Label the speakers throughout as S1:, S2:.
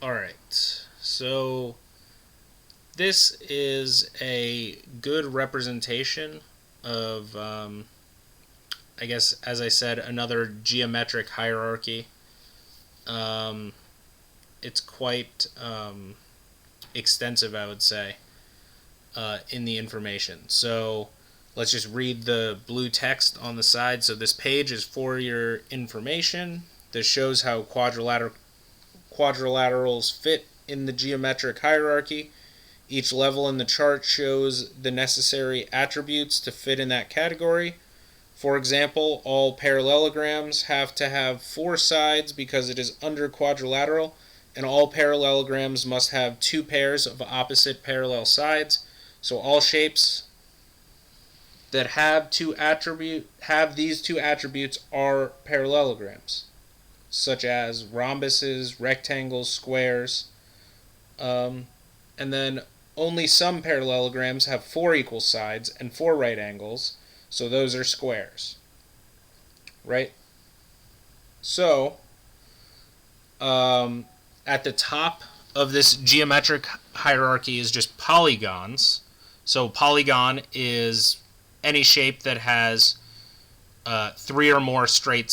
S1: Alright, so this is a good representation of, I guess, as I said, another geometric hierarchy. Um, it's quite extensive, I would say, in the information. So let's just read the blue text on the side. So this page is for your information. This shows how quadrilaterals fit in the geometric hierarchy. Each level in the chart shows the necessary attributes to fit in that category. For example, all parallelograms have to have 4 sides because it is under quadrilateral, and all parallelograms must have 2 pairs of opposite parallel sides. So all shapes that have these 2 attributes are parallelograms, such as rhombuses, rectangles, squares. And then only some parallelograms have 4 equal sides and 4 right angles, so those are squares. Right? So, at the top of this geometric hierarchy is just polygons. So polygon is any shape that has 3 or more straight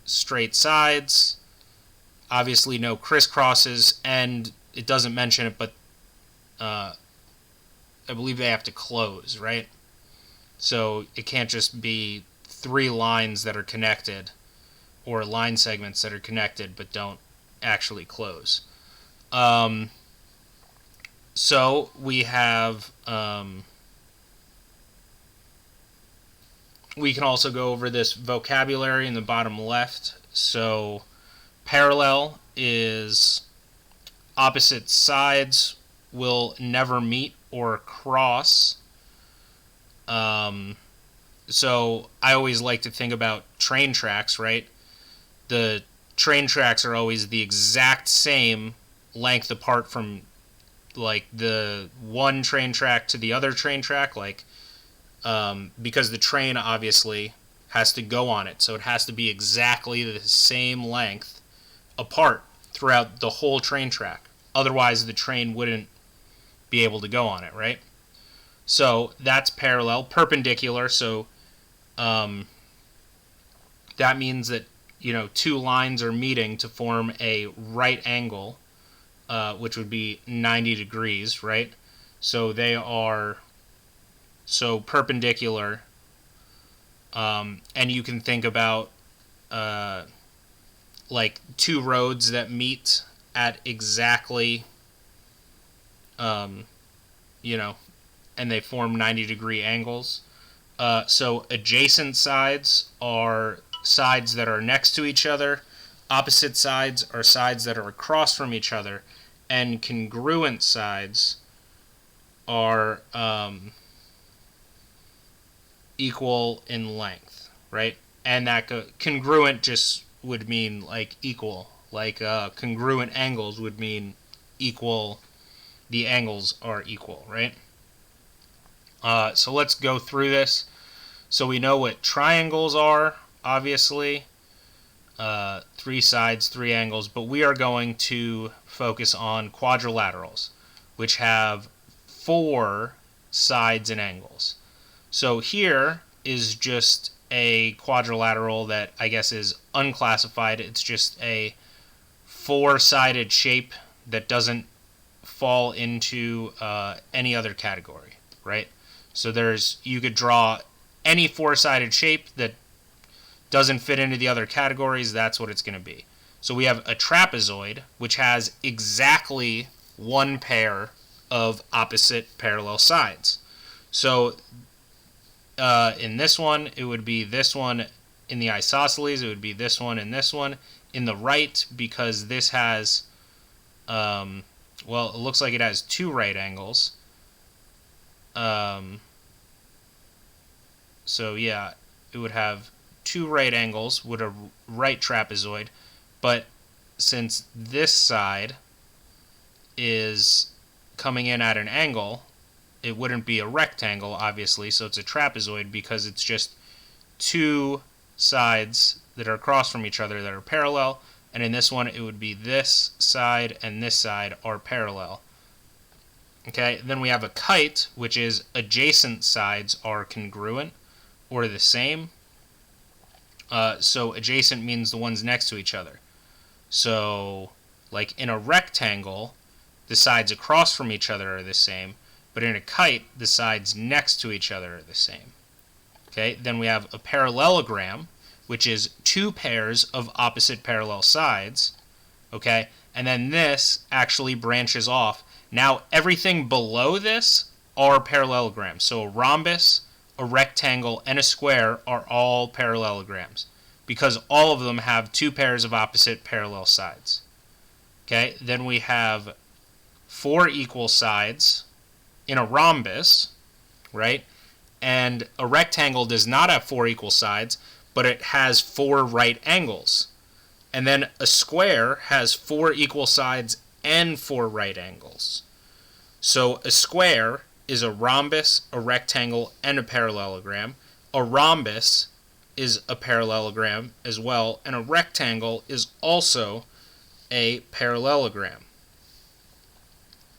S1: sides. Obviously no crisscrosses, and it doesn't mention it, but I believe they have to close, right? So it can't just be 3 lines that are connected, or line segments that are connected but don't actually close. So we have, we can also go over this vocabulary in the bottom left. So parallel is opposite sides will never meet or cross. So I always like to think about train tracks, right? The train tracks are always the exact same length apart from like the one train track to the other train track, like because the train obviously has to go on it, so it has to be exactly the same length apart throughout the whole train track. Otherwise, the train wouldn't be able to go on it, right? So that's parallel. Perpendicular, so that means that 2 lines are meeting to form a right angle, which would be 90 degrees, right? So they are perpendicular, and you can think about like 2 roads that meet at exactly, and they form 90-degree angles. So adjacent sides are sides that are next to each other. Opposite sides are sides that are across from each other. And congruent sides are equal in length, right? And that congruent just would mean like equal. Like congruent angles would mean equal. The angles are equal, right? So let's go through this. So we know what triangles are, obviously. 3 sides, 3 angles, but we are going to focus on quadrilaterals, which have 4 sides and angles. So here is just a quadrilateral that I guess is unclassified. It's just a 4-sided shape that doesn't fall into any other category, right? So you could draw any 4-sided shape that doesn't fit into the other categories. That's what it's going to be. So we have a trapezoid, which has exactly 1 pair of opposite parallel sides. So in this one, it would be this one. In the isosceles, it would be this one and this one. In the right, because this has, it looks like it has 2 right angles. So yeah, it would have 2 right angles with a right trapezoid, but since this side is coming in at an angle, it wouldn't be a rectangle, obviously, so it's a trapezoid because it's just 2 sides that are across from each other that are parallel, And in this one, it would be this side and this side are parallel. Okay, then we have a kite, which is adjacent sides are congruent or the same. So adjacent means the ones next to each other. So, like in a rectangle, the sides across from each other are the same, but in a kite, the sides next to each other are the same. Okay, then we have a parallelogram, which is two pairs of opposite parallel sides. Okay, and then this actually branches off. Now everything below this are parallelograms. So a rhombus, a rectangle, and a square are all parallelograms because all of them have two pairs of opposite parallel sides. Okay, then we have four equal sides in a rhombus, right? And a rectangle does not have four equal sides, but it has four right angles. And then a square has four equal sides and four right angles. So a square is a rhombus, a rectangle, and a parallelogram. A rhombus is a parallelogram as well, and a rectangle is also a parallelogram.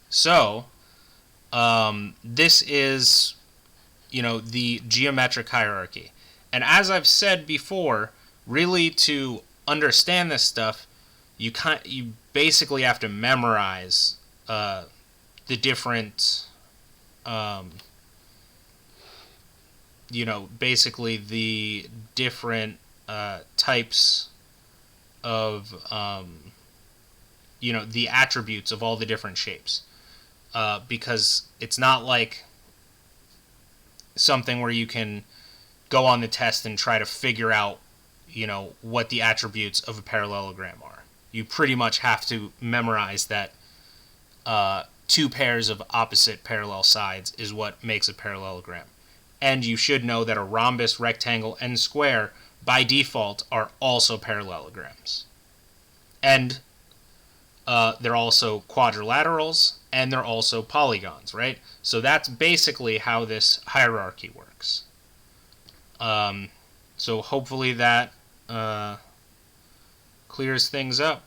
S1: So, this is, the geometric hierarchy. And as I've said before, really to understand this stuff, you basically have to memorize the different, basically the different types of, the attributes of all the different shapes. Because it's not like something where you can go on the test and try to figure out, what the attributes of a parallelogram are. You pretty much have to memorize that two pairs of opposite parallel sides is what makes a parallelogram. And you should know that a rhombus, rectangle, and square, by default, are also parallelograms. And they're also quadrilaterals, and they're also polygons, right? So that's basically how this hierarchy works. So hopefully that clears things up.